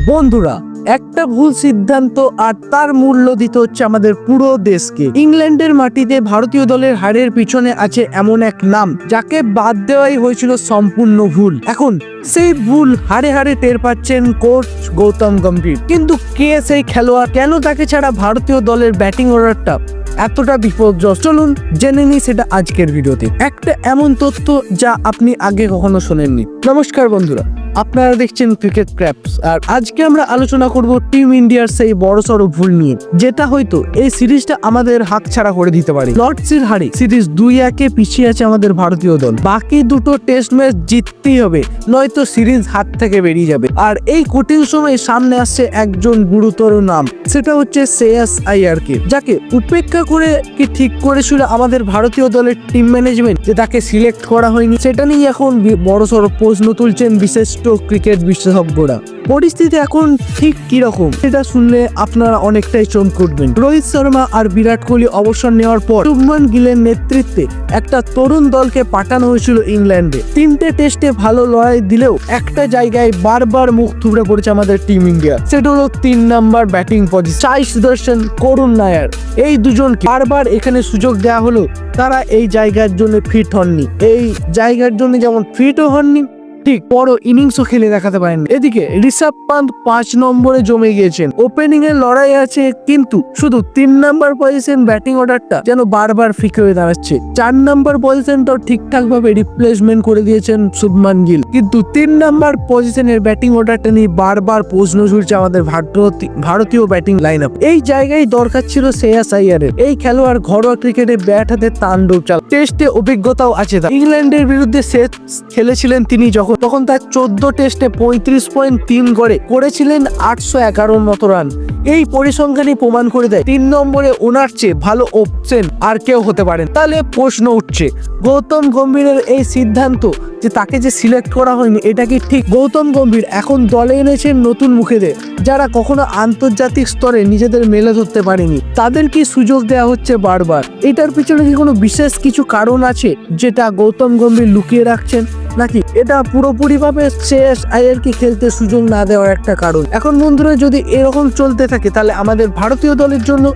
বন্ধুরা, একটা ভুল সিদ্ধান্ত আর তার মূল্য দিতে হচ্ছে আমাদের পুরো দেশকে। ইংল্যান্ডের মাটিতে ভারতীয় দলের হারের পিছনে আছে এমন এক নাম যাকে বাদ দেওয়াই হয়েছিল সম্পূর্ণ ভুল। এখন সেই ভুল হারে হারে টের পাচ্ছেন কোচ গৌতম গম্ভীর। কিন্তু কে সেই খেলোয়াড়, কেন তাকে ছাড়া ভারতীয় দলের ব্যাটিং অর্ডারটা এতটা বিপর্যস্ত? চলুন জেনে নিই সেটা আজকের ভিডিওতে। একটা এমন তথ্য যা আপনি আগে কখনো শোনেননি। নমস্কার বন্ধুরা, আপনারা দেখছেন ক্রিকেট ক্র্যাপস, আর আজকে আমরা আলোচনা করব টিম ইন্ডিয়ার সেই বড়সড় ভুল নিয়ে, যেটা হয়তো এই সিরিজটা আমাদের হাতছাড়া করে দিতে পারে। লর্ডসের হারে সিরিজ 2-1 পিছিয়ে আছে আমাদের ভারতীয় দল। বাকি দুটো টেস্ট ম্যাচ জিততেই হবে, নয়তো সিরিজ হাত থেকে বেরিয়ে যাবে। আর এই কঠিন সময়ে সামনে আসছে একজন গুরুতর নাম, সেটা হচ্ছে শ্রেয়াস আইয়ারকে, যাকে উপেক্ষা করে কি ঠিক করেছিল আমাদের ভারতীয় দলের টিম ম্যানেজমেন্ট যে তাকে সিলেক্ট করা হয়নি? সেটা নিয়ে এখন বড়সড় প্রশ্ন তুলছেন বিশেষজ্ঞ ক্রিকেট বিশেষজ্ঞরা। পরিস্থিতি এখন ঠিক কি রকম সেটা শুনলে আপনারা অনেকটাই চমকে উঠবেন। রোহিত শর্মা আর বিরাট কোহলি অবসর নেওয়ার পর শুভমান গিলের নেতৃত্বে একটা তরুণ দলকে পাঠানো হয়েছিল ইংল্যান্ডে। 3টে টেস্টে ভালো লড়াই দিলেও একটা জায়গায় বারবার মুখ থুবড়ে পড়েছে আমাদের টিম ইন্ডিয়া। সেটা হলো 3 নাম্বার ব্যাটিং পজিশন। সাই সুদর্শন, করুণ নায়ার, এই দুজনকে বারবার এখানে সুযোগ দেওয়া হলো, তারা এই জায়গার জন্য ফিট হননি। এই জায়গার জন্য যেমন ফিটও হননি, ঠিক বড় ইনিংসও খেলে দেখাতে পারেন। এদিকে ঋষভ পান্ত 5 নম্বরে জমে গিয়েছেন। ওপেনিং এর লড়াই আছে, কিন্তু শুধু 3 নাম্বার পজিশন ব্যাটিং অর্ডারটা যেন বারবার ফিকে হয়ে দাঁড়াচ্ছে। 4 নাম্বার পজিশনটাও ঠিকঠাক ভাবে রিপ্লেসমেন্ট করে দিয়েছেন শুভমান গিল, কিন্তু 3 নাম্বার পজিশনের ব্যাটিং অর্ডারটা নিয়ে বারবার প্রশ্ন ঝুলছে আমাদের ভারতীয় ব্যাটিং লাইন আপ। এই জায়গায় দরকার ছিল শ্রেয়াস আইয়ারের। এই খেলোয়াড় ঘরোয়া ক্রিকেটে ব্যাট হাতে তাণ্ডব চালান, টেস্টে অভিজ্ঞতাও আছে তার। ইংল্যান্ডের বিরুদ্ধে শেষ খেলেছিলেন তিনি তখন তার 14 টেস্টে 35.3 করেছিলেন 811 মতো রান। এই পরিসংখ্যানই প্রমাণ করে দেয় 3 নম্বরে ওনার চেয়ে ভালো অপশন আর কেউ হতে পারেন। তাহলে প্রশ্ন উঠছে, গৌতম গম্ভীরের এই সিদ্ধান্ত যে তাকে যে সিলেক্ট করা হয়নি, এটা কি ঠিক? গৌতম গম্ভীর এখন দলে এনেছেন নতুন মুখেদের, যারা কখনো আন্তর্জাতিক স্তরে নিজেদের মেলে ধরতে পারেনি। তাদের কি সুযোগ দেওয়া হচ্ছে বারবার? এটার পিছনে কি কোনো বিশেষ কিছু কারণ আছে যেটা গৌতম গম্ভীর লুকিয়ে রাখছেন, নাকি এটা পুরোপুরিভাবে শ্রেয়াস আইয়ারকে খেলতে সুযোগ না দেওয়ার একটা কারণ? এখন বন্ধুরা, যদি এরকম চলতে থাকে তাহলে আমাদের ভারতীয় দলের জন্য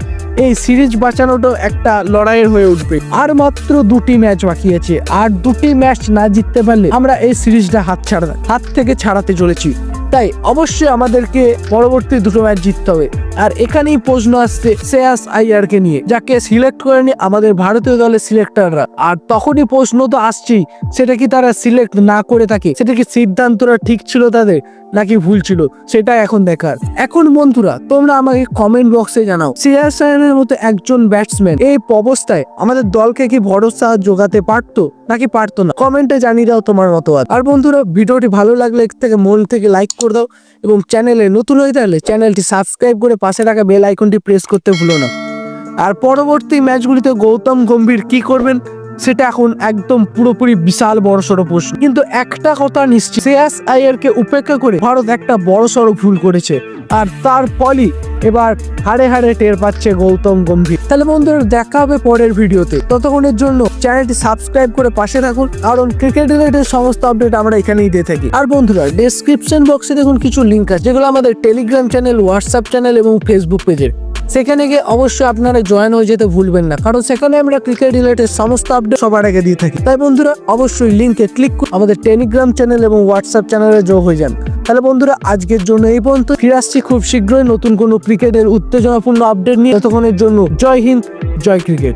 এই সিরিজ বাঁচানোটাও একটা লড়াইয়ের হয়ে উঠবে। আর মাত্র 2টি ম্যাচ বাকি আছে, আর 2টি ম্যাচ না জিততে পারলে আমরা এই সিরিজটা হাত থেকে ছাড়াতে চলেছি। তাই অবশ্যই আমাদেরকে পরবর্তী 2টো ম্যাচ জিততে হবে। আর এখানেই প্রশ্ন আসছে শ্রেয়াস আইয়ারকে নিয়ে, যাকে সিলেক্ট করেনি আমাদের ভারতীয় দলের সিলেক্টররা। আর তখনই প্রশ্ন তো আসছেই, সেটা কি তারা সিলেক্ট না করে থাকে, সেটা কি সিদ্ধান্তটা ঠিক ছিল তাদের নাকি ভুল ছিল, সেটা এখন দেখার। এখন বন্ধুরা, তোমরা আমাকে কমেন্ট বক্সে জানাও, শ্রেয়াস আইয়ারের মতো একজন ব্যাটসম্যান এই অবস্থায় আমাদের দলকে কি ভরসা জোগাতে পারতো নাকি পারতো না? কমেন্টে জানিয়ে দাও তোমার মতবাদ। আর বন্ধুরা, ভিডিওটি ভালো লাগলে মন থেকে লাইক করে দাও, এবং চ্যানেলে নতুন হয়ে থাকলে চ্যানেলটি সাবস্ক্রাইব করে পাশে রাখা বেল আইকনটি প্রেস করতে ভুলো না। আর পরবর্তী ম্যাচগুলিতে গৌতম গম্ভীর কি করবেন সেটা এখন একদম পুরোপুরি বিশাল বড়সড় প্রশ্ন। কিন্তু একটা কথা নিশ্চিত, শ্রেয়াস আইয়ারকে উপেক্ষা করে ভারত একটা বড়সড় ভুল করেছে, আর তার ফলই এবার হারে হারে টের পাচ্ছে গৌতম গম্ভীর। তাহলে বন্ধুরা, দেখা হবে পরের ভিডিওতে। ততক্ষণের জন্য চ্যানেলটি সাবস্ক্রাইব করে পাশে থাকুন, কারণ ক্রিকেট রিলেটেড সমস্ত আপডেট আমরা এখানেই দিয়ে থাকি। আর বন্ধুরা, ডেসক্রিপশন বক্সে দেখুন কিছু লিঙ্ক আছে, যেগুলো আমাদের টেলিগ্রাম চ্যানেল, হোয়াটসঅ্যাপ চ্যানেল এবং ফেসবুক পেজের। সেখানে গিয়ে অবশ্যই আপনারা জয়েন হয়ে যেতে ভুলবেন না, কারণ সেখানে আমরা ক্রিকেট রিলেটেড সমস্ত আপডেট সবার আগে দিয়ে থাকি। তাই বন্ধুরা, অবশ্যই লিঙ্কে ক্লিক করে আমাদের টেলিগ্রাম চ্যানেল এবং হোয়াটসঅ্যাপ চ্যানেলে যোগ হয়ে যান। তাহলে বন্ধুরা, আজকের জন্য এই পর্যন্ত। ফিরে আসছি খুব শীঘ্রই নতুন কোনো ক্রিকেটের উত্তেজনাপূর্ণ আপডেট নিয়ে। ততক্ষণের জন্য জয় হিন্দ, জয় ক্রিকেট।